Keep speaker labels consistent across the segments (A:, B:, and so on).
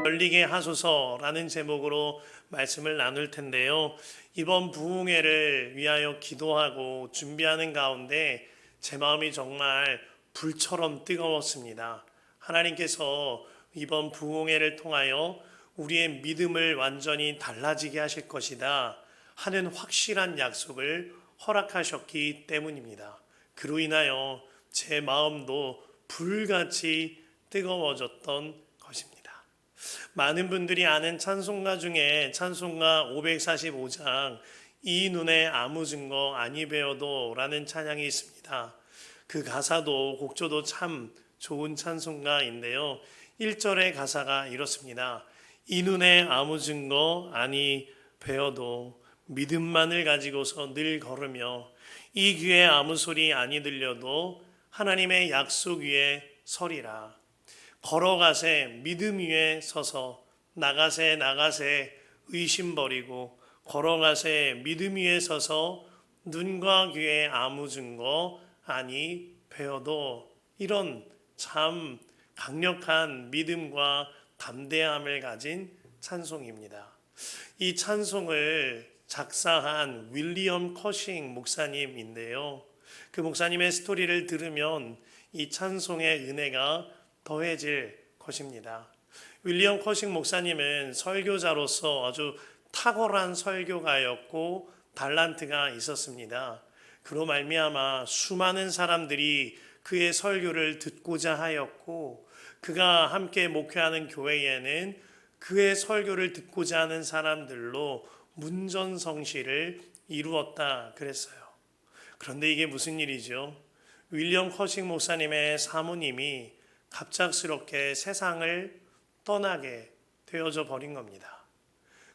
A: 열리게 하소서라는 제목으로 말씀을 나눌 텐데요. 이번 부흥회를 위하여 기도하고 준비하는 가운데 제 마음이 정말 불처럼 뜨거웠습니다. 하나님께서 이번 부흥회를 통하여 우리의 믿음을 완전히 달라지게 하실 것이다 하는 확실한 약속을 허락하셨기 때문입니다. 그로 인하여 제 마음도 불같이 뜨거워졌던 것입니다. 많은 분들이 아는 찬송가 중에 찬송가 545장 이 눈에 아무 증거 아니 배워도 라는 찬양이 있습니다. 그 가사도 곡조도 참 좋은 찬송가인데요. 1절의 가사가 이렇습니다. 이 눈에 아무 증거 아니 배워도 믿음만을 가지고서 늘 걸으며 이 귀에 아무 소리 아니 들려도 하나님의 약속 위에 서리라. 걸어가세 믿음 위에 서서 나가세 의심 버리고 걸어가세 믿음 위에 서서 눈과 귀에 아무 증거 아니 배워도 이런 참 강력한 믿음과 담대함을 가진 찬송입니다. 이 찬송을 작사한 윌리엄 커싱 목사님인데요. 그 목사님의 스토리를 들으면 이 찬송의 은혜가 더해질 것입니다. 윌리엄 커싱 목사님은 설교자로서 아주 탁월한 설교가였고 달란트가 있었습니다. 그로 말미암아 수많은 사람들이 그의 설교를 듣고자 하였고 그가 함께 목회하는 교회에는 그의 설교를 듣고자 하는 사람들로 문전성시를 이루었다 그랬어요. 그런데 이게 무슨 일이죠? 윌리엄 커싱 목사님의 사모님이 갑작스럽게 세상을 떠나게 되어져 버린 겁니다.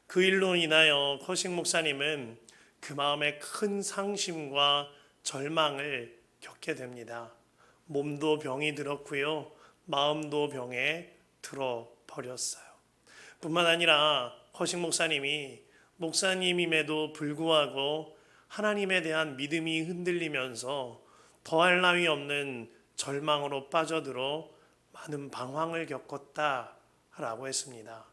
A: 그 일로 인하여 커싱 목사님은 그 마음에 큰 상심과 절망을 겪게 됩니다. 몸도 병이 들었고요. 마음도 병에 들어버렸어요. 뿐만 아니라 커싱 목사님이 목사님임에도 불구하고 하나님에 대한 믿음이 흔들리면서 더할 나위 없는 절망으로 빠져들어 많은 방황을 겪었다라고 했습니다.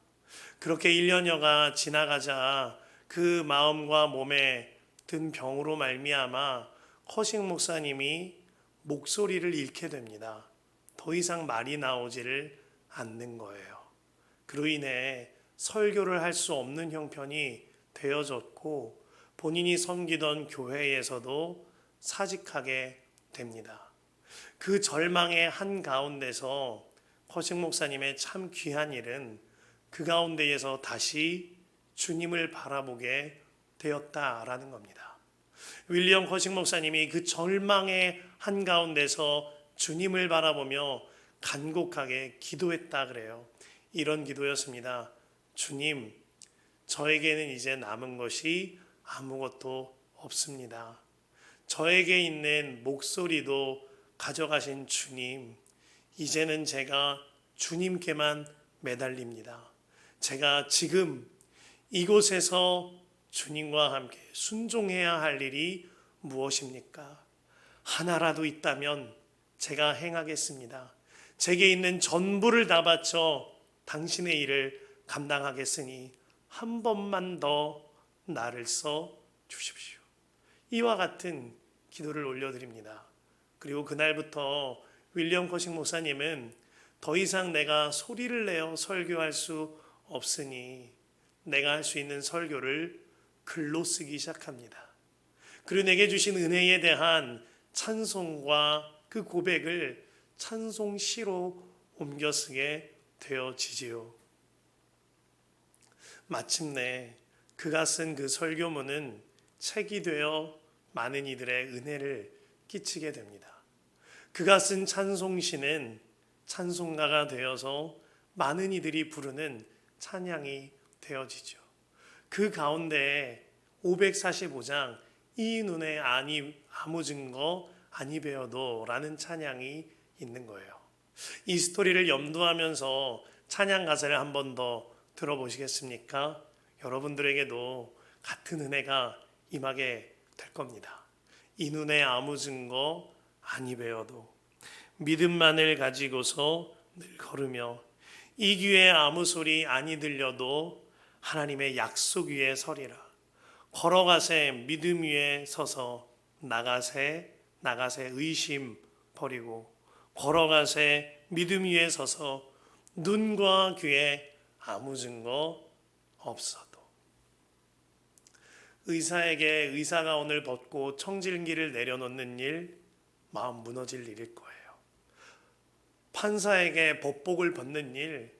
A: 그렇게 1년여가 지나가자 그 마음과 몸에 든 병으로 말미암아 커싱 목사님이 목소리를 잃게 됩니다. 더 이상 말이 나오지를 않는 거예요. 그로 인해 설교를 할 수 없는 형편이 되어졌고 본인이 섬기던 교회에서도 사직하게 됩니다. 그 절망의 한가운데서 커싱 목사님의 참 귀한 일은 그 가운데에서 다시 주님을 바라보게 되었다라는 겁니다. 윌리엄 커싱 목사님이 그 절망의 한가운데서 주님을 바라보며 간곡하게 기도했다 그래요. 이런 기도였습니다. 주님, 저에게는 이제 남은 것이 아무것도 없습니다. 저에게 있는 목소리도 가져가신 주님, 이제는 제가 주님께만 매달립니다. 제가 지금 이곳에서 주님과 함께 순종해야 할 일이 무엇입니까? 하나라도 있다면 제가 행하겠습니다. 제게 있는 전부를 다 바쳐 당신의 일을 감당하겠으니 한 번만 더 나를 써 주십시오. 이와 같은 기도를 올려드립니다. 그리고 그날부터 윌리엄 커싱 목사님은 더 이상 내가 소리를 내어 설교할 수 없으니 내가 할 수 있는 설교를 글로 쓰기 시작합니다. 그리고 내게 주신 은혜에 대한 찬송과 그 고백을 찬송시로 옮겨 쓰게 되어지지요. 마침내 그가 쓴 그 설교문은 책이 되어 많은 이들의 은혜를 끼치게 됩니다. 그가 쓴 찬송시는 찬송가가 되어서 많은 이들이 부르는 찬양이 되어지죠. 그 가운데 545장 이 눈에 아무 증거 아니 배워도 라는 찬양이 있는 거예요. 이 스토리를 염두하면서 찬양 가사를 한 번 더 들어보시겠습니까? 여러분들에게도 같은 은혜가 임하게 될 겁니다. 이 눈에 아무 증거 아니 배워도 믿음만을 가지고서 늘 걸으며 이 귀에 아무 소리 아니 들려도 하나님의 약속 위에 서리라. 걸어가세 믿음 위에 서서 나가세 의심 버리고 걸어가세 믿음 위에 서서 눈과 귀에 아무 증거 없어도. 의사에게 의사가 오늘 벗고 청질기를 내려놓는 일 마음 무너질 일일 거예요. 판사에게 법복을 벗는 일,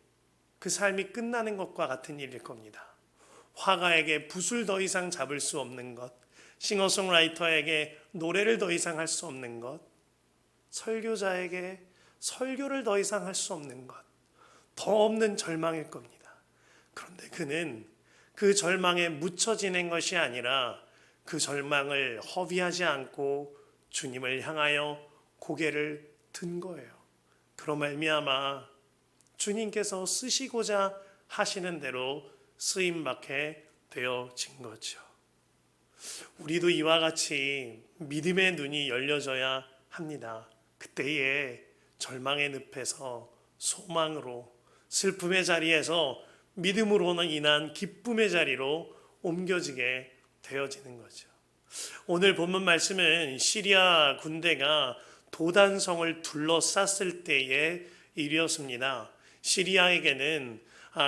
A: 그 삶이 끝나는 것과 같은 일일 겁니다. 화가에게 붓을 더 이상 잡을 수 없는 것, 싱어송라이터에게 노래를 더 이상 할 수 없는 것, 설교자에게 설교를 더 이상 할 수 없는 것, 더 없는 절망일 겁니다. 그런데 그는 그 절망에 묻혀 지낸 것이 아니라 그 절망을 허비하지 않고 주님을 향하여 고개를 든 거예요. 그로 말미암아 주님께서 쓰시고자 하시는 대로 쓰임받게 되어진 거죠. 우리도 이와 같이 믿음의 눈이 열려져야 합니다. 그때에 절망의 늪에서 소망으로, 슬픔의 자리에서 믿음으로 인한 기쁨의 자리로 옮겨지게 되어지는 거죠. 오늘 본문 말씀은 시리아 군대가 도단성을 둘러쌌을 때의 일이었습니다. 시리아에게는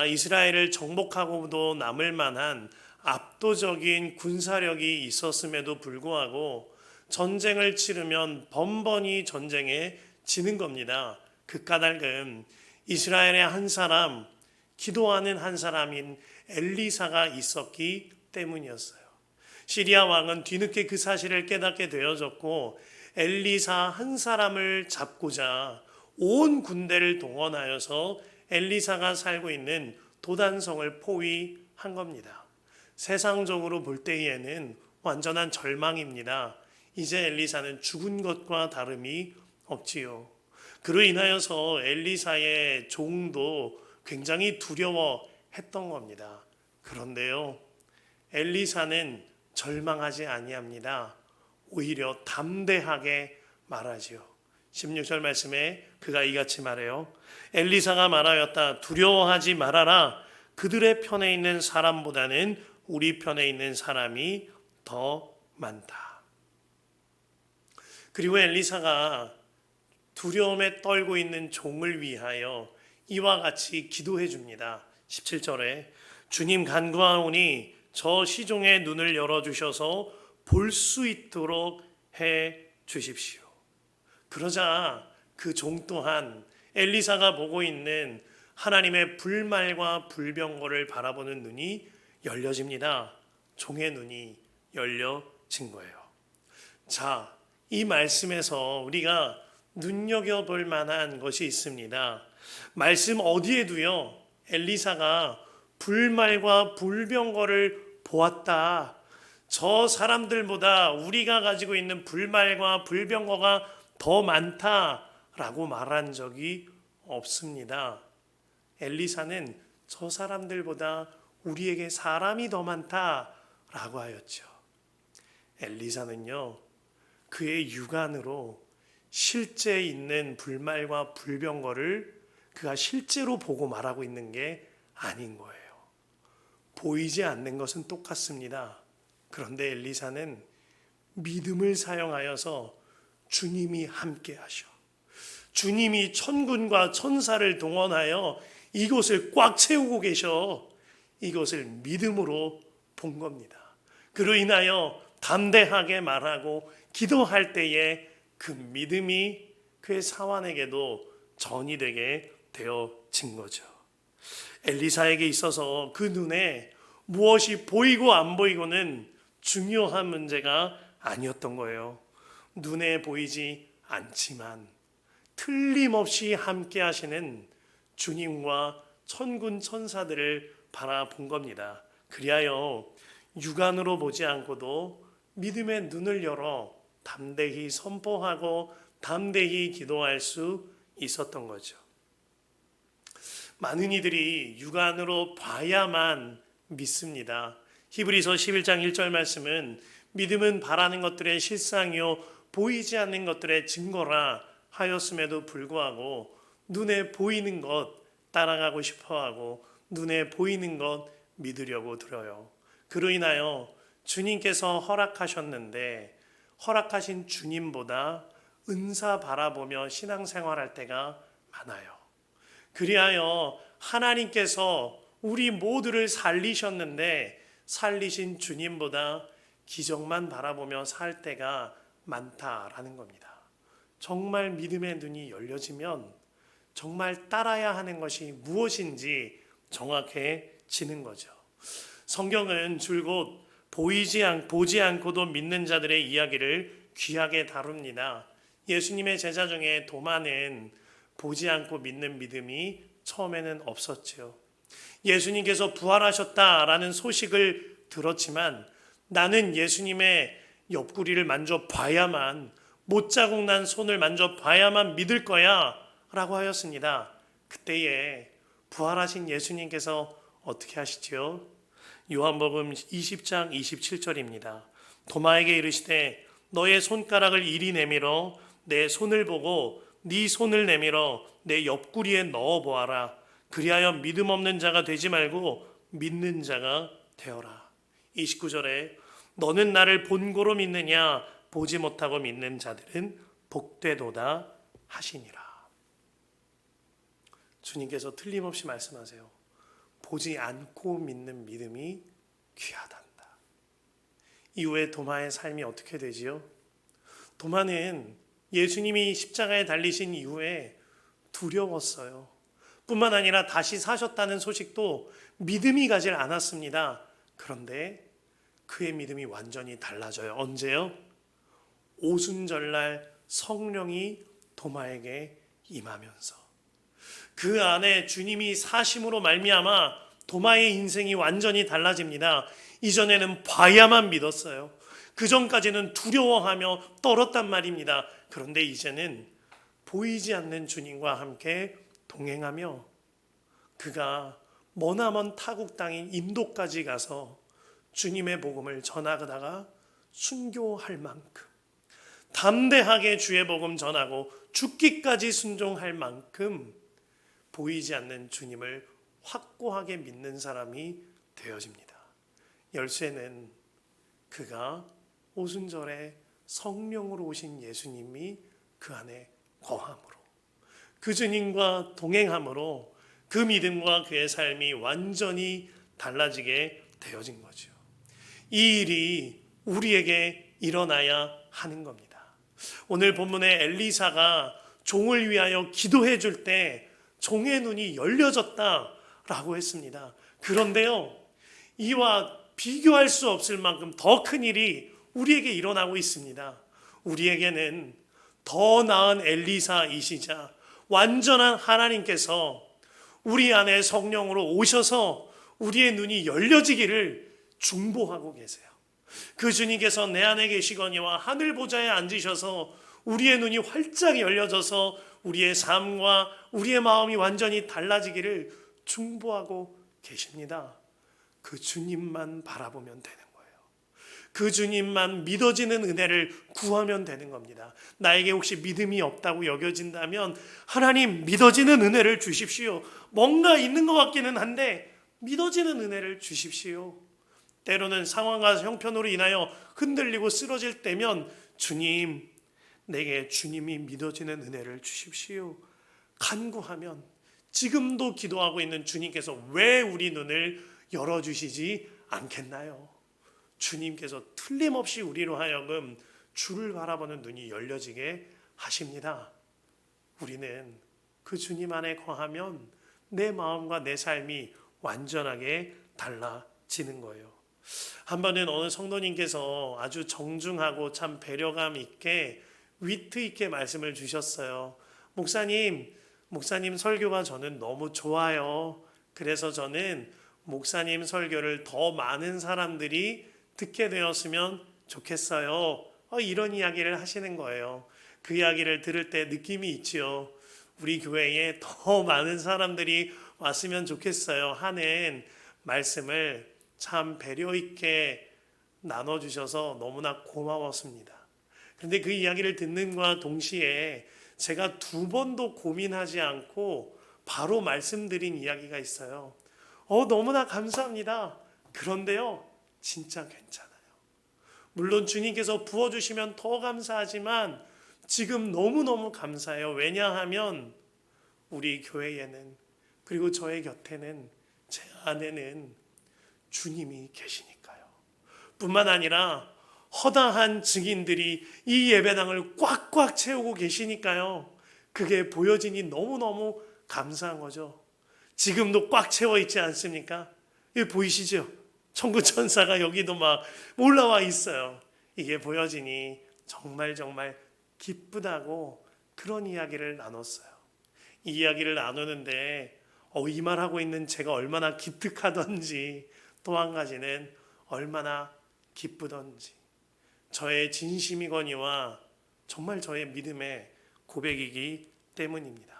A: 이스라엘을 정복하고도 남을 만한 압도적인 군사력이 있었음에도 불구하고 전쟁을 치르면 번번이 전쟁에 지는 겁니다. 그 까닭은 이스라엘의 한 사람, 기도하는 한 사람인 엘리사가 있었기 때문이었어요. 시리아 왕은 뒤늦게 그 사실을 깨닫게 되어졌고 엘리사 한 사람을 잡고자 온 군대를 동원하여서 엘리사가 살고 있는 도단성을 포위한 겁니다. 세상적으로 볼 때에는 완전한 절망입니다. 이제 엘리사는 죽은 것과 다름이 없지요. 그로 인하여서 엘리사의 종도 굉장히 두려워했던 겁니다. 그런데요, 엘리사는 절망하지 아니합니다. 오히려 담대하게 말하지요. 16절 말씀에 그가 이같이 말해요. 엘리사가 말하였다. 두려워하지 말아라. 그들의 편에 있는 사람보다는 우리 편에 있는 사람이 더 많다. 그리고 엘리사가 두려움에 떨고 있는 종을 위하여 이와 같이 기도해 줍니다. 17절에 주님 간구하오니 저 시종의 눈을 열어주셔서 볼 수 있도록 해 주십시오. 그러자 그 종 또한 엘리사가 보고 있는 하나님의 불말과 불병거를 바라보는 눈이 열려집니다. 종의 눈이 열려진 거예요. 자, 이 말씀에서 우리가 눈여겨볼 만한 것이 있습니다. 말씀 어디에도요, 엘리사가 불말과 불병거를 보았다, 저 사람들보다 우리가 가지고 있는 불말과 불병거가 더 많다라고 말한 적이 없습니다. 엘리사는 저 사람들보다 우리에게 사람이 더 많다라고 하였죠. 엘리사는요, 그의 육안으로 실제 있는 불말과 불병거를 그가 실제로 보고 말하고 있는 게 아닌 거예요. 보이지 않는 것은 똑같습니다. 그런데 엘리사는 믿음을 사용하여서 주님이 함께 하셔, 주님이 천군과 천사를 동원하여 이곳을 꽉 채우고 계셔, 이것을 믿음으로 본 겁니다. 그로 인하여 담대하게 말하고 기도할 때에 그 믿음이 그의 사환에게도 전이 되게 되어진 거죠. 엘리사에게 있어서 그 눈에 무엇이 보이고 안 보이고는 중요한 문제가 아니었던 거예요. 눈에 보이지 않지만 틀림없이 함께 하시는 주님과 천군 천사들을 바라본 겁니다. 그리하여 육안으로 보지 않고도 믿음의 눈을 열어 담대히 선포하고 담대히 기도할 수 있었던 거죠. 많은 이들이 육안으로 봐야만 믿습니다. 히브리서 11장 1절 말씀은 믿음은 바라는 것들의 실상이요 보이지 않는 것들의 증거라 하였음에도 불구하고 눈에 보이는 것, 따라가고 싶어하고 눈에 보이는 것 믿으려고 들어요. 그로 인하여 주님께서 허락하셨는데 허락하신 주님보다 은사 바라보며 신앙생활할 때가 많아요. 그리하여 하나님께서 우리 모두를 살리셨는데 살리신 주님보다 기적만 바라보며 살 때가 많다라는 겁니다. 정말 믿음의 눈이 열려지면 정말 따라야 하는 것이 무엇인지 정확해지는 거죠. 성경은 줄곧 보지 않고도 믿는 자들의 이야기를 귀하게 다룹니다. 예수님의 제자 중에 도마는 보지 않고 믿는 믿음이 처음에는 없었죠. 예수님께서 부활하셨다라는 소식을 들었지만 나는 예수님의 옆구리를 만져봐야만, 못자국 난 손을 만져봐야만 믿을 거야 라고 하였습니다. 그때에 부활하신 예수님께서 어떻게 하시지요? 요한복음 20장 27절입니다. 도마에게 이르시되 너의 손가락을 이리 내밀어 내 손을 보고 네 손을 내밀어 내 옆구리에 넣어 보아라. 그리하여 믿음 없는 자가 되지 말고 믿는 자가 되어라. 29절에 너는 나를 본고로 믿느냐 보지 못하고 믿는 자들은 복되도다 하시니라. 주님께서 틀림없이 말씀하세요. 보지 않고 믿는 믿음이 귀하단다. 이후에 도마의 삶이 어떻게 되지요? 도마는 예수님이 십자가에 달리신 이후에 두려웠어요. 뿐만 아니라 다시 사셨다는 소식도 믿음이 가질 않았습니다. 그런데 그의 믿음이 완전히 달라져요. 언제요? 오순절날 성령이 도마에게 임하면서 그 안에 주님이 사심으로 말미암아 도마의 인생이 완전히 달라집니다. 이전에는 봐야만 믿었어요. 그 전까지는 두려워하며 떨었단 말입니다. 그런데 이제는 보이지 않는 주님과 함께 동행하며 그가 머나먼 타국 땅인 인도까지 가서 주님의 복음을 전하다가 순교할 만큼 담대하게 주의 복음 전하고 죽기까지 순종할 만큼 보이지 않는 주님을 확고하게 믿는 사람이 되어집니다. 열쇠는 그가 오순절에 성령으로 오신 예수님이 그 안에 거함으로 그 주님과 동행함으로 그 믿음과 그의 삶이 완전히 달라지게 되어진 거죠. 이 일이 우리에게 일어나야 하는 겁니다. 오늘 본문의 엘리사가 종을 위하여 기도해 줄 때 종의 눈이 열려졌다라고 했습니다. 그런데요, 이와 비교할 수 없을 만큼 더 큰 일이 우리에게 일어나고 있습니다. 우리에게는 더 나은 엘리사이시자 완전한 하나님께서 우리 안에 성령으로 오셔서 우리의 눈이 열려지기를 중보하고 계세요. 그 주님께서 내 안에 계시거니와 하늘 보좌에 앉으셔서 우리의 눈이 활짝 열려져서 우리의 삶과 우리의 마음이 완전히 달라지기를 중보하고 계십니다. 그 주님만 바라보면 되는 거예요. 그 주님만 믿어지는 은혜를 구하면 되는 겁니다. 나에게 혹시 믿음이 없다고 여겨진다면 하나님 믿어지는 은혜를 주십시오. 뭔가 있는 것 같기는 한데 믿어지는 은혜를 주십시오. 때로는 상황과 형편으로 인하여 흔들리고 쓰러질 때면 주님, 내게 주님이 믿어지는 은혜를 주십시오. 간구하면 지금도 기도하고 있는 주님께서 왜 우리 눈을 열어주시지 않겠나요? 주님께서 틀림없이 우리로 하여금 주를 바라보는 눈이 열려지게 하십니다. 우리는 그 주님 안에 거하면 내 마음과 내 삶이 완전하게 달라지는 거예요. 한 번은 어느 성도님께서 아주 정중하고 참 배려감 있게 위트 있게 말씀을 주셨어요. 목사님 설교가 저는 너무 좋아요. 그래서 저는 목사님 설교를 더 많은 사람들이 듣게 되었으면 좋겠어요. 이런 이야기를 하시는 거예요. 그 이야기를 들을 때 느낌이 있지요. 우리 교회에 더 많은 사람들이 왔으면 좋겠어요 하는 말씀을 참 배려 있게 나눠주셔서 너무나 고마웠습니다. 그런데 그 이야기를 듣는과 동시에 제가 두 번도 고민하지 않고 바로 말씀드린 이야기가 있어요. 너무나 감사합니다. 그런데요, 진짜 괜찮아요. 물론 주님께서 부어주시면 더 감사하지만 지금 너무너무 감사해요. 왜냐하면 우리 교회에는, 그리고 저의 곁에는, 제 안에는 주님이 계시니까요. 뿐만 아니라 허다한 증인들이 이 예배당을 꽉꽉 채우고 계시니까요. 그게 보여지니 너무너무 감사한 거죠. 지금도 꽉 채워 있지 않습니까? 이게 보이시죠? 천군 천사가 여기도 막 올라와 있어요. 이게 보여지니 정말 기쁘다고 그런 이야기를 나눴어요. 이 이야기를 나누는데 이 말하고 있는 제가 얼마나 기특하던지, 또 한 가지는 얼마나 기쁘던지, 저의 진심이거니와 정말 저의 믿음의 고백이기 때문입니다.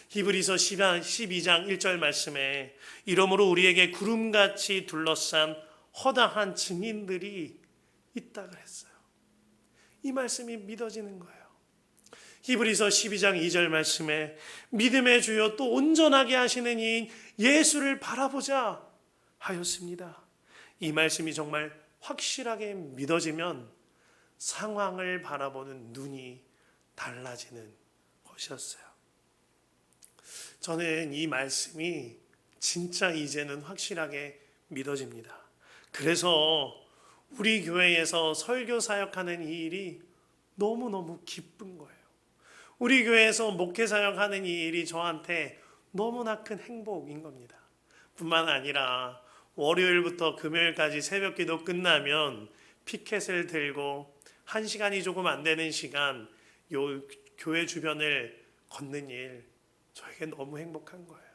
A: 히브리서 12장 1절 말씀에 이러므로 우리에게 구름같이 둘러싼 허다한 증인들이 있다 그랬어요. 이 말씀이 믿어지는 거예요. 히브리서 12장 2절 말씀에 믿음의 주여 또 온전하게 하시는 이인 예수를 바라보자 하였습니다. 이 말씀이 정말 확실하게 믿어지면 상황을 바라보는 눈이 달라지는 것이었어요. 저는 이 말씀이 진짜 이제는 확실하게 믿어집니다. 그래서 우리 교회에서 설교 사역하는 이 일이 너무너무 기쁜 거예요. 우리 교회에서 목회 사역하는 이 일이 저한테 너무나 큰 행복인 겁니다. 뿐만 아니라 월요일부터 금요일까지 새벽기도 끝나면 피켓을 들고 1시간이 조금 안 되는 시간 요 교회 주변을 걷는 일, 저에게 너무 행복한 거예요.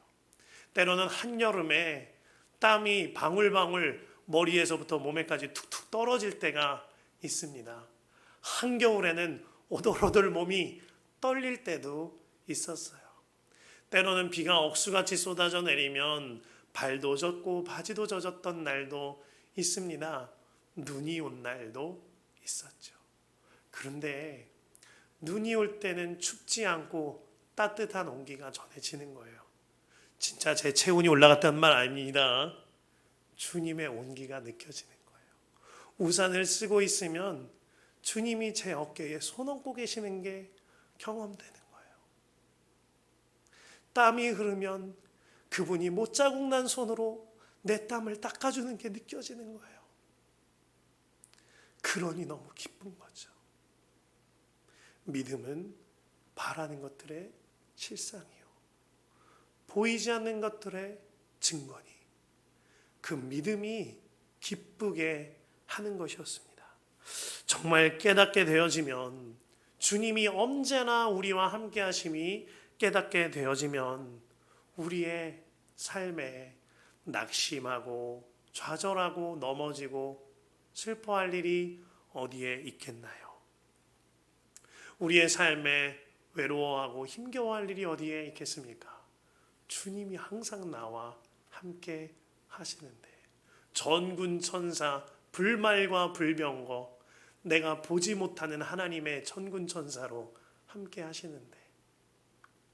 A: 때로는 한여름에 땀이 방울방울 머리에서부터 몸에까지 툭툭 떨어질 때가 있습니다. 한겨울에는 오돌오돌 몸이 떨릴 때도 있었어요. 때로는 비가 억수같이 쏟아져 내리면 발도 젖고 바지도 젖었던 날도 있습니다. 눈이 온 날도 있었죠. 그런데 눈이 올 때는 춥지 않고 따뜻한 온기가 전해지는 거예요. 진짜 제 체온이 올라갔다는 말 아닙니다. 주님의 온기가 느껴지는 거예요. 우산을 쓰고 있으면 주님이 제 어깨에 손 얹고 계시는 게 경험되는 거예요. 땀이 흐르면 그분이 못자국 난 손으로 내 땀을 닦아주는 게 느껴지는 거예요. 그러니 너무 기쁜 거죠. 믿음은 바라는 것들의 실상이요, 보이지 않는 것들의 증거니 그 믿음이 기쁘게 하는 것이었습니다. 정말 깨닫게 되어지면, 주님이 언제나 우리와 함께 하심이 깨닫게 되어지면 우리의 삶에 낙심하고 좌절하고 넘어지고 슬퍼할 일이 어디에 있겠나요? 우리의 삶에 외로워하고 힘겨워할 일이 어디에 있겠습니까? 주님이 항상 나와 함께 하시는데, 전군 천사 불말과 불병거, 내가 보지 못하는 하나님의 전군 천사로 함께 하시는데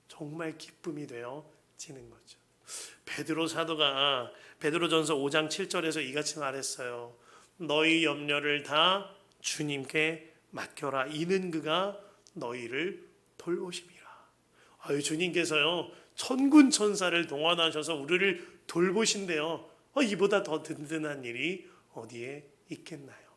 A: 정말 기쁨이 되어지는 거죠. 베드로 사도가 베드로전서 5장 7절에서 이같이 말했어요. 너희 염려를 다 주님께 맡겨라. 이는 그가 너희를 돌보심이라. 주님께서요 천군 천사를 동원하셔서 우리를 돌보신대요. 이보다 더 든든한 일이 어디에 있겠나요?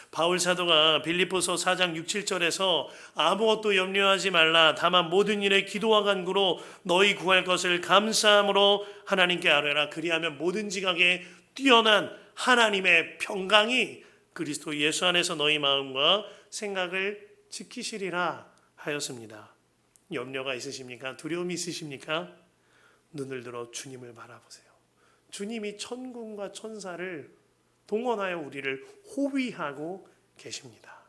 A: 바울 사도가 빌립보서 4장 6, 7절에서 아무것도 염려하지 말라. 다만 모든 일에 기도와 간구로 너희 구할 것을 감사함으로 하나님께 아뢰라. 그리하면 모든 지각에 뛰어난 하나님의 평강이 그리스도 예수 안에서 너희 마음과 생각을 지키시리라 하였습니다. 염려가 있으십니까? 두려움이 있으십니까? 눈을 들어 주님을 바라보세요. 주님이 천군과 천사를 동원하여 우리를 호위하고 계십니다.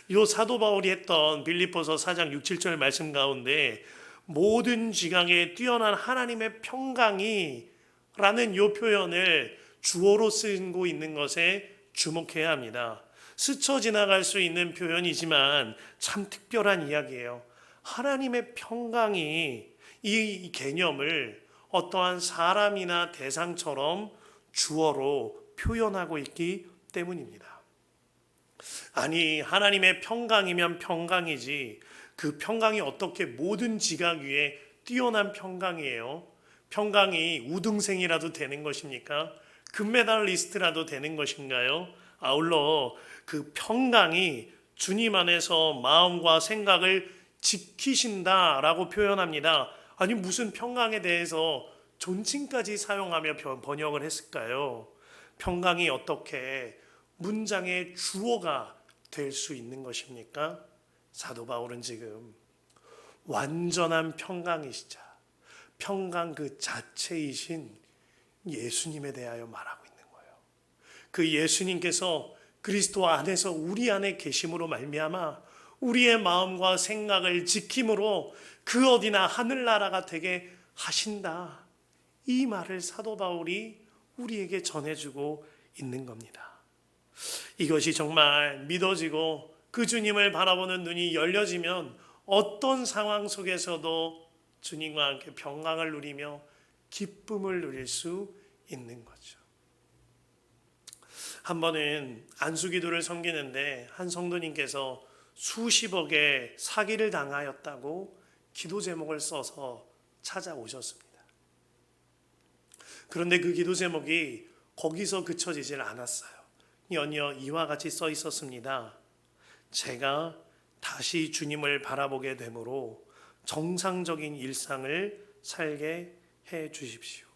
A: 이 사도 바울이 했던 빌립보서 4장 6, 7절 말씀 가운데 모든 지각에 뛰어난 하나님의 평강이 라는 이 표현을 주어로 쓰고 있는 것에 주목해야 합니다. 스쳐 지나갈 수 있는 표현이지만 참 특별한 이야기예요. 하나님의 평강이 이 개념을 어떠한 사람이나 대상처럼 주어로 표현하고 있기 때문입니다. 아니, 하나님의 평강이면 평강이지 그 평강이 어떻게 모든 지각 위에 뛰어난 평강이에요? 평강이 우등생이라도 되는 것입니까? 금메달리스트라도 되는 것인가요? 아울러 그 평강이 주님 안에서 마음과 생각을 지키신다라고 표현합니다. 아니, 무슨 평강에 대해서 존칭까지 사용하며 번역을 했을까요? 평강이 어떻게 문장의 주어가 될 수 있는 것입니까? 사도 바울은 지금 완전한 평강이시자 평강 그 자체이신 예수님에 대하여 말하고 있는 거예요. 그 예수님께서 그리스도 안에서 우리 안에 계심으로 말미암아 우리의 마음과 생각을 지킴으로 그 어디나 하늘나라가 되게 하신다. 이 말을 사도 바울이 우리에게 전해주고 있는 겁니다. 이것이 정말 믿어지고 그 주님을 바라보는 눈이 열려지면 어떤 상황 속에서도 주님과 함께 평강을 누리며 기쁨을 누릴 수 있는 거죠. 한 번은 안수기도를 섬기는데 한 성도님께서 수십억의 사기를 당하였다고 기도 제목을 써서 찾아오셨습니다. 그런데 그 기도 제목이 거기서 그쳐지질 않았어요. 연이어 이와 같이 써 있었습니다. 제가 다시 주님을 바라보게 되므로 정상적인 일상을 살게 해 주십시오.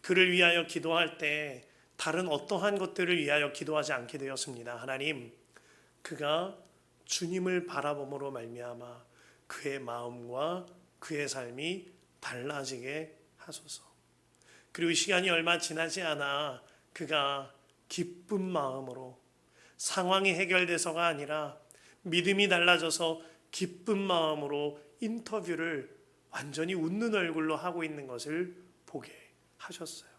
A: 그를 위하여 기도할 때 다른 어떠한 것들을 위하여 기도하지 않게 되었습니다. 하나님, 그가 주님을 바라봄으로 말미암아 그의 마음과 그의 삶이 달라지게 하소서. 그리고 시간이 얼마 지나지 않아 그가 기쁜 마음으로 상황이 해결돼서가 아니라 믿음이 달라져서 기쁜 마음으로 인터뷰를 완전히 웃는 얼굴로 하고 있는 것을 보게 하셨어요.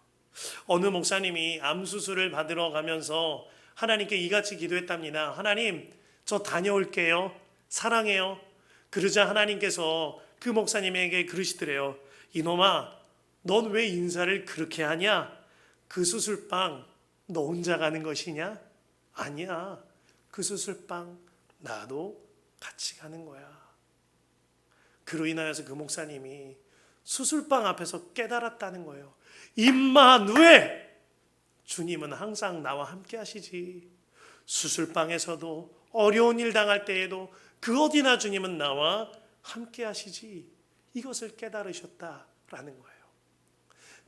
A: 어느 목사님이 암 수술을 받으러 가면서 하나님께 이같이 기도했답니다. 하나님, 저 다녀올게요. 사랑해요. 그러자 하나님께서 그 목사님에게 그러시더래요. 이놈아, 넌 왜 인사를 그렇게 하냐? 그 수술방 너 혼자 가는 것이냐? 아니야. 그 수술방 나도 같이 가는 거야. 그로 인하여서 그 목사님이 수술방 앞에서 깨달았다는 거예요. 임마누엘! 주님은 항상 나와 함께 하시지. 수술방에서도 어려운 일 당할 때에도 그 어디나 주님은 나와 함께 하시지. 이것을 깨달으셨다라는 거예요.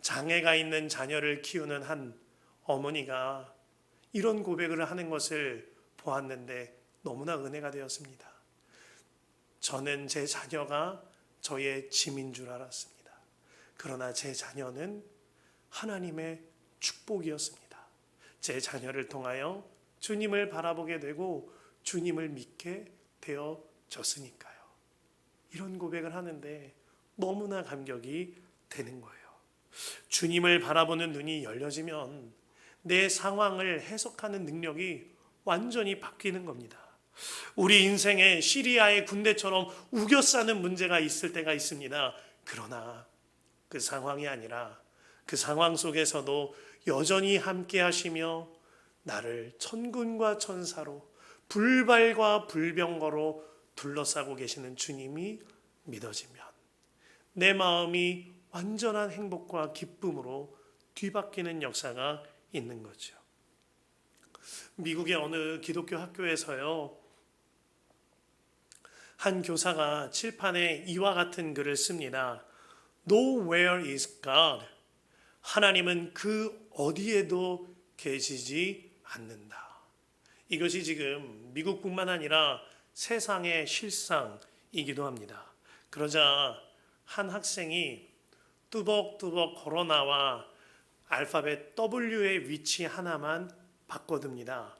A: 장애가 있는 자녀를 키우는 한 어머니가 이런 고백을 하는 것을 보았는데 너무나 은혜가 되었습니다. 저는 제 자녀가 저의 짐인 줄 알았습니다. 그러나 제 자녀는 하나님의 축복이었습니다. 제 자녀를 통하여 주님을 바라보게 되고 주님을 믿게 되어졌으니까요. 이런 고백을 하는데 너무나 감격이 되는 거예요. 주님을 바라보는 눈이 열려지면 내 상황을 해석하는 능력이 완전히 바뀌는 겁니다. 우리 인생에 시리아의 군대처럼 우겨싸는 문제가 있을 때가 있습니다. 그러나 그 상황이 아니라 그 상황 속에서도 여전히 함께 하시며 나를 천군과 천사로 불발과 불병거로 둘러싸고 계시는 주님이 믿어지면 내 마음이 완전한 행복과 기쁨으로 뒤바뀌는 역사가 있는 거죠. 미국의 어느 기독교 학교에서요, 한 교사가 칠판에 이와 같은 글을 씁니다. Nowhere is God. 하나님은 그 어디에도 계시지 않는다. 이것이 지금 미국뿐만 아니라 세상의 실상이기도 합니다. 그러자 한 학생이 뚜벅뚜벅 걸어 나와 알파벳 W의 위치 하나만 바꿔둡니다.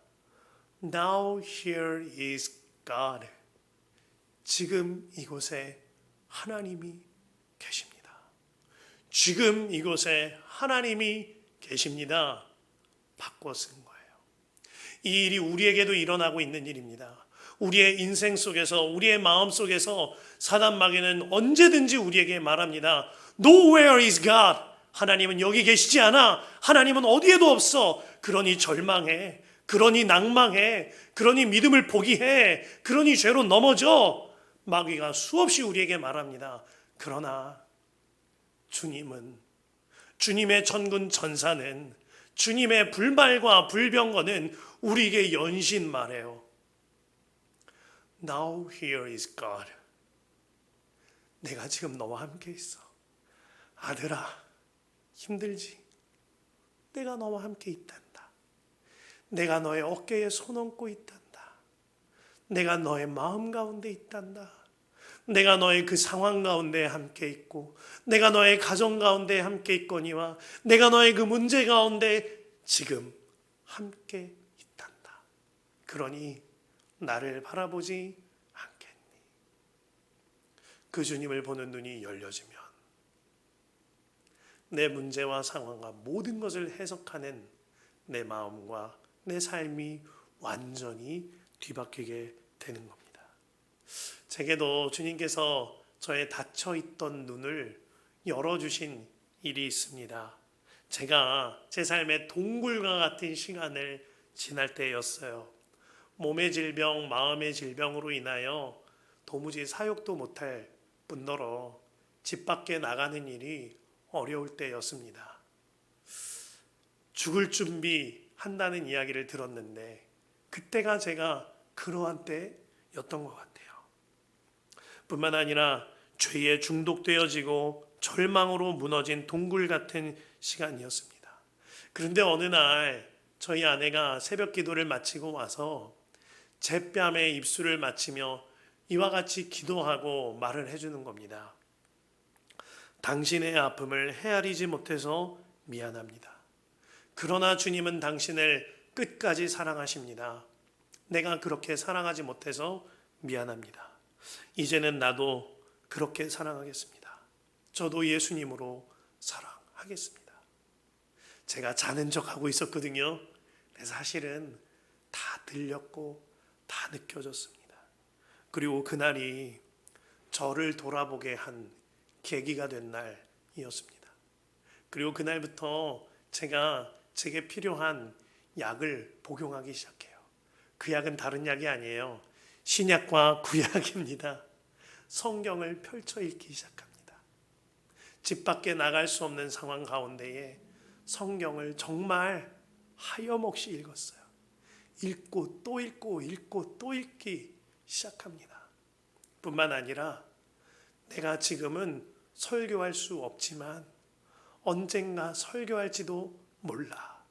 A: Now here is God. 지금 이곳에 하나님이 계십니다. 지금 이곳에 하나님이 계십니다. 바꿔 쓴 거예요. 이 일이 우리에게도 일어나고 있는 일입니다. 우리의 인생 속에서, 우리의 마음 속에서 사단 마귀는 언제든지 우리에게 말합니다. Nowhere is God. 하나님은 여기 계시지 않아. 하나님은 어디에도 없어. 그러니 절망해. 그러니 낭망해. 그러니 믿음을 포기해. 그러니 죄로 넘어져. 마귀가 수없이 우리에게 말합니다. 그러나 주님은, 주님의 천군 천사는, 주님의 불말과 불병거는 우리에게 연신 말해요. Now here is God. 내가 지금 너와 함께 있어. 아들아, 힘들지? 내가 너와 함께 있단다. 내가 너의 어깨에 손 얹고 있단다. 내가 너의 마음 가운데 있단다. 내가 너의 그 상황 가운데 함께 있고, 내가 너의 가정 가운데 함께 있거니와, 내가 너의 그 문제 가운데 지금 함께 있단다. 그러니 나를 바라보지 않겠니? 그 주님을 보는 눈이 열려지면 내 문제와 상황과 모든 것을 해석하는 내 마음과 내 삶이 완전히 뒤바뀌게 되는 겁니다. 제게도 주님께서 저의 닫혀있던 눈을 열어주신 일이 있습니다. 제가 제 삶의 동굴과 같은 시간을 지날 때였어요. 몸의 질병, 마음의 질병으로 인하여 도무지 사역도 못할 뿐더러 집 밖에 나가는 일이 어려울 때였습니다. 죽을 준비한다는 이야기를 들었는데 그때가 제가 그러한 때였던 것 같아요. 뿐만 아니라 죄에 중독되어지고 절망으로 무너진 동굴 같은 시간이었습니다. 그런데 어느 날 저희 아내가 새벽 기도를 마치고 와서 제 뺨에 입술을 맞추며 이와 같이 기도하고 말을 해주는 겁니다. 당신의 아픔을 헤아리지 못해서 미안합니다. 그러나 주님은 당신을 끝까지 사랑하십니다. 내가 그렇게 사랑하지 못해서 미안합니다. 이제는 나도 그렇게 사랑하겠습니다. 저도 예수님으로 사랑하겠습니다. 제가 자는 척하고 있었거든요. 사실은 다 들렸고 다 느껴졌습니다. 그리고 그날이 저를 돌아보게 한 계기가 된 날이었습니다. 그리고 그날부터 제게 필요한 약을 복용하기 시작해요. 그 약은 다른 약이 아니에요. 신약과 구약입니다. 성경을 펼쳐 읽기 시작합니다. 집 밖에 나갈 수 없는 상황 가운데에 성경을 정말 하염없이 읽었어요. 읽고 또 읽고 읽고 또 읽기 시작합니다. 뿐만 아니라 내가 지금은 설교할 수 없지만 언젠가 설교할지도 몰라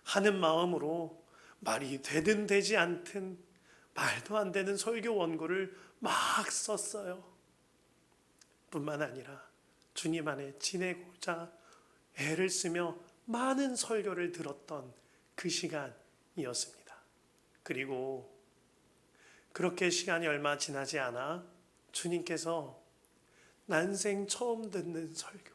A: 하는 마음으로 말이 되든 되지 않든 말도 안 되는 설교 원고를 막 썼어요. 뿐만 아니라 주님 안에 지내고자 애를 쓰며 많은 설교를 들었던 그 시간이었습니다. 그리고 그렇게 시간이 얼마 지나지 않아 주님께서 난생 처음 듣는 설교,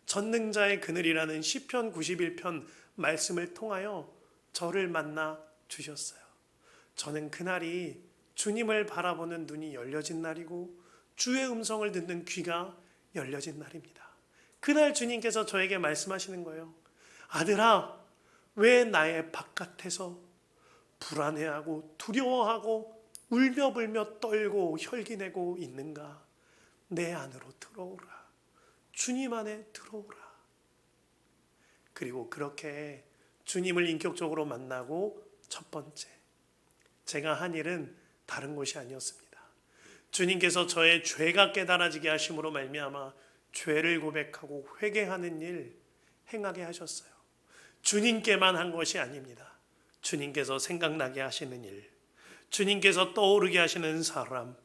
A: 전능자의 그늘이라는 시편 91편 말씀을 통하여 저를 만나 주셨어요. 저는 그날이 주님을 바라보는 눈이 열려진 날이고 주의 음성을 듣는 귀가 열려진 날입니다. 그날 주님께서 저에게 말씀하시는 거예요. 아들아, 왜 나의 바깥에서 불안해하고 두려워하고 울며불며 떨고 혈기내고 있는가? 내 안으로 들어오라. 주님 안에 들어오라. 그리고 그렇게 주님을 인격적으로 만나고 첫 번째, 제가 한 일은 다른 것이 아니었습니다. 주님께서 저의 죄가 깨달아지게 하심으로 말미암아 죄를 고백하고 회개하는 일 행하게 하셨어요. 주님께만 한 것이 아닙니다. 주님께서 생각나게 하시는 일, 주님께서 떠오르게 하시는 사람,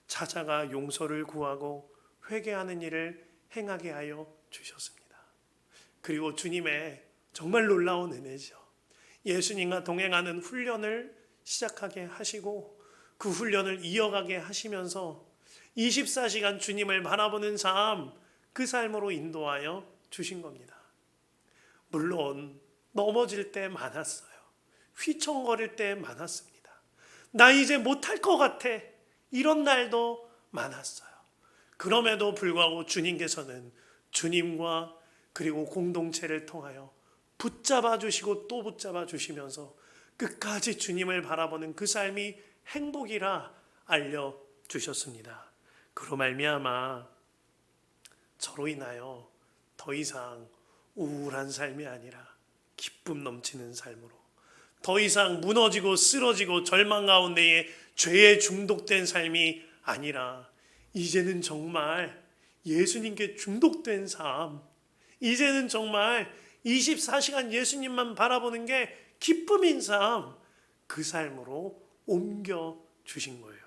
A: 찾아가 용서를 구하고 회개하는 일을 행하게 하여 주셨습니다. 그리고 주님의 정말 놀라운 은혜죠. 예수님과 동행하는 훈련을 시작하게 하시고 그 훈련을 이어가게 하시면서 24시간 주님을 바라보는 삶, 그 삶으로 인도하여 주신 겁니다. 물론 넘어질 때 많았어요. 휘청거릴 때 많았습니다. 나 이제 못할 것 같아. 이런 날도 많았어요. 그럼에도 불구하고 주님께서는 주님과 그리고 공동체를 통하여 붙잡아 주시고 또 붙잡아 주시면서 끝까지 주님을 바라보는 그 삶이 행복이라 알려주셨습니다. 그로 말미암아 저로 인하여 더 이상 우울한 삶이 아니라 기쁨 넘치는 삶으로, 더 이상 무너지고 쓰러지고 절망 가운데에 죄에 중독된 삶이 아니라 이제는 정말 예수님께 중독된 삶, 이제는 정말 24시간 예수님만 바라보는 게 기쁨인 삶, 그 삶으로 옮겨 주신 거예요.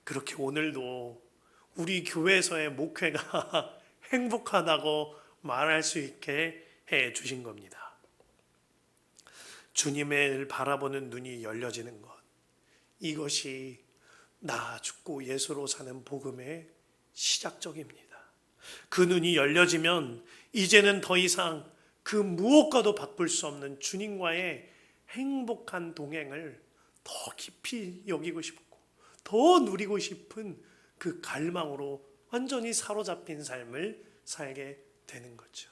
A: 그렇게 오늘도 우리 교회에서의 목회가 행복하다고 말할 수 있게 해 주신 겁니다. 주님을 바라보는 눈이 열려지는 것, 이것이 나 죽고 예수로 사는 복음의 시작적입니다. 그 눈이 열려지면 이제는 더 이상 그 무엇과도 바꿀 수 없는 주님과의 행복한 동행을 더 깊이 여기고 싶고 더 누리고 싶은 그 갈망으로 완전히 사로잡힌 삶을 살게 되는 거죠.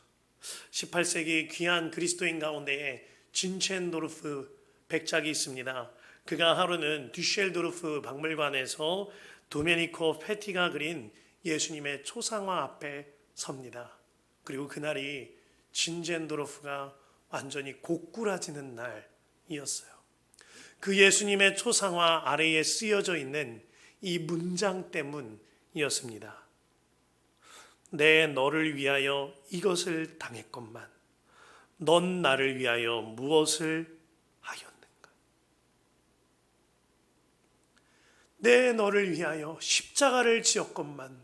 A: 18세기 귀한 그리스도인 가운데에 진첸도르프 백작이 있습니다. 그가 하루는 뒤셸도르프 박물관에서 도메니코 페티가 그린 예수님의 초상화 앞에 섭니다. 그리고 그날이 진첸도르프가 완전히 고꾸라지는 날이었어요. 그 예수님의 초상화 아래에 쓰여져 있는 이 문장 때문이었습니다. 내 너를 위하여 이것을 당했건만 넌 나를 위하여 무엇을 하였는가? 내 너를 위하여 십자가를 지었건만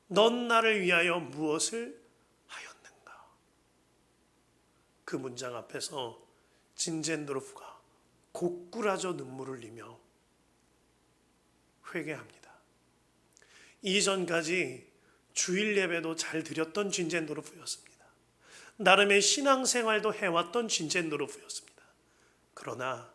A: 넌 나를 위하여 무엇을 하였는가? 그 문장 앞에서 진젠도르프가 고꾸라져 눈물을 흘리며 회개합니다. 이전까지 주일 예배도 잘 드렸던 진젠도르프였습니다. 나름의 신앙생활도 해왔던 진젠도르프였습니다. 그러나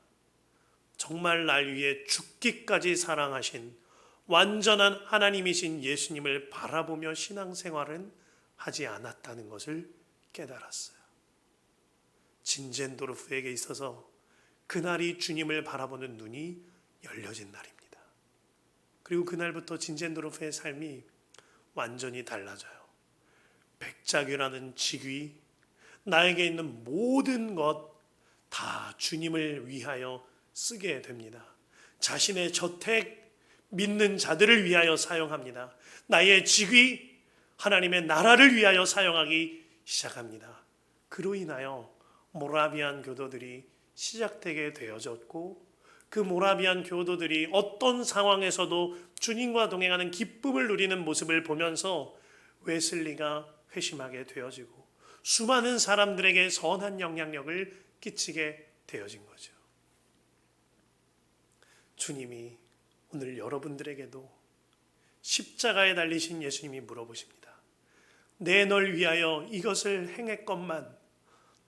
A: 정말 날 위해 죽기까지 사랑하신 완전한 하나님이신 예수님을 바라보며 신앙생활은 하지 않았다는 것을 깨달았어요. 진젠도르프에게 있어서 그날이 주님을 바라보는 눈이 열려진 날입니다. 그리고 그날부터 진젠도르프의 삶이 완전히 달라져요. 백작이라는 직위, 나에게 있는 모든 것 다 주님을 위하여 쓰게 됩니다. 자신의 저택, 믿는 자들을 위하여 사용합니다. 나의 직위, 하나님의 나라를 위하여 사용하기 시작합니다. 그로 인하여 모라비안 교도들이 시작되게 되어졌고, 그 모라비안 교도들이 어떤 상황에서도 주님과 동행하는 기쁨을 누리는 모습을 보면서 웨슬리가 회심하게 되어지고 수많은 사람들에게 선한 영향력을 끼치게 되어진 거죠. 주님이 오늘 여러분들에게도 십자가에 달리신 예수님이 물어보십니다. 내 널 위하여 이것을 행했건만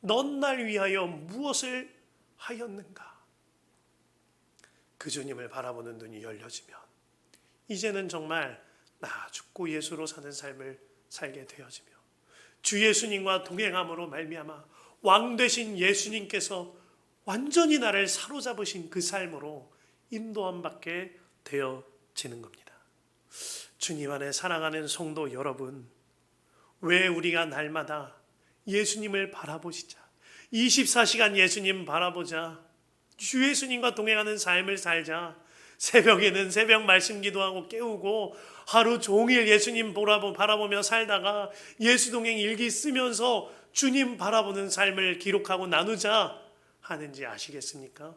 A: 넌 날 위하여 무엇을 하였는가? 그 주님을 바라보는 눈이 열려지면 이제는 정말 나 죽고 예수로 사는 삶을 살게 되어지며 주 예수님과 동행함으로 말미암아 왕 되신 예수님께서 완전히 나를 사로잡으신 그 삶으로 인도함 받게 되어지는 겁니다. 주님 안에 사랑하는 성도 여러분, 왜 우리가 날마다 예수님을 바라보시자, 24시간 예수님 바라보자, 주 예수님과 동행하는 삶을 살자, 새벽에는 새벽 말씀 기도하고 깨우고 하루 종일 예수님 바라보며 살다가 예수 동행 일기 쓰면서 주님 바라보는 삶을 기록하고 나누자 하는지 아시겠습니까?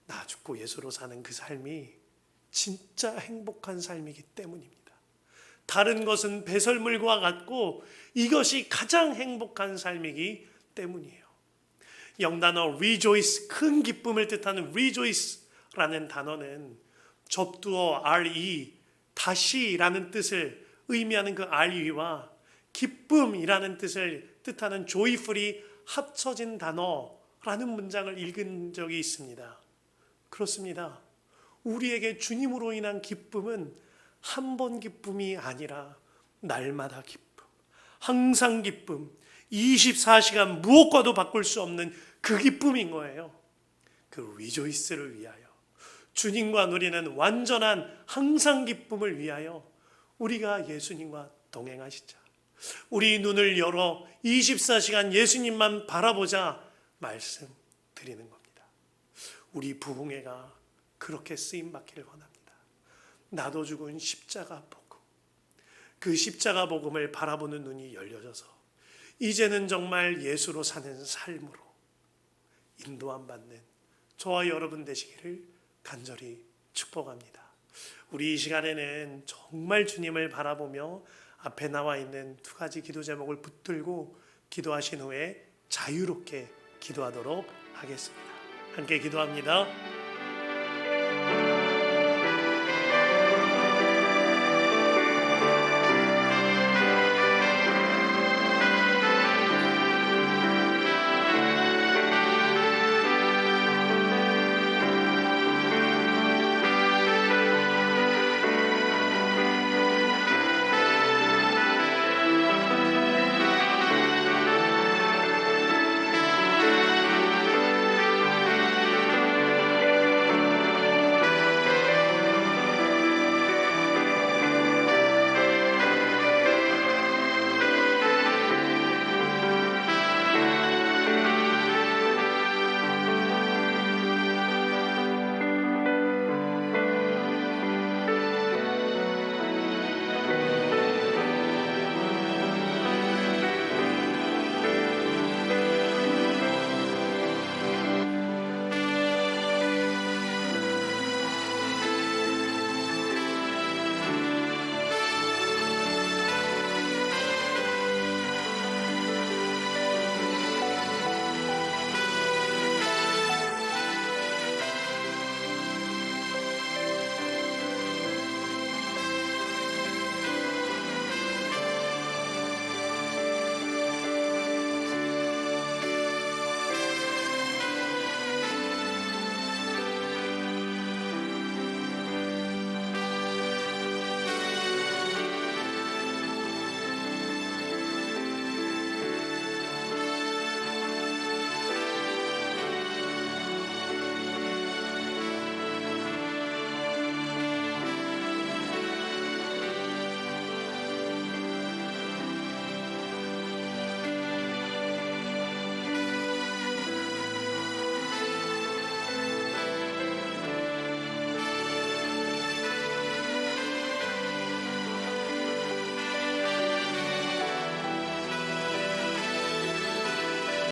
A: 나 죽고 예수로 사는 그 삶이 진짜 행복한 삶이기 때문입니다. 다른 것은 배설물과 같고 이것이 가장 행복한 삶이기 때문이에요. 영단어 rejoice, 큰 기쁨을 뜻하는 rejoice라는 단어는 접두어 re, 다시라는 뜻을 의미하는 그 re와 기쁨이라는 뜻을 뜻하는 joyfully 합쳐진 단어라는 문장을 읽은 적이 있습니다. 그렇습니다. 우리에게 주님으로 인한 기쁨은 한 번 기쁨이 아니라 날마다 기쁨, 항상 기쁨, 24시간 무엇과도 바꿀 수 없는 그 기쁨인 거예요. 그 리조이스를 위하여, 주님과 누리는 완전한 항상 기쁨을 위하여 우리가 예수님과 동행하시자. 우리 눈을 열어 24시간 예수님만 바라보자 말씀드리는 겁니다. 우리 부흥회가 그렇게 쓰임받기를 원합니다. 나도 죽은 십자가 복음, 그 십자가 복음을 바라보는 눈이 열려져서 이제는 정말 예수로 사는 삶으로 인도함 받는 저와 여러분 되시기를 간절히 축복합니다. 우리 이 시간에는 정말 주님을 바라보며 앞에 나와 있는 두 가지 기도 제목을 붙들고 기도하신 후에 자유롭게 기도하도록 하겠습니다. 함께 기도합니다.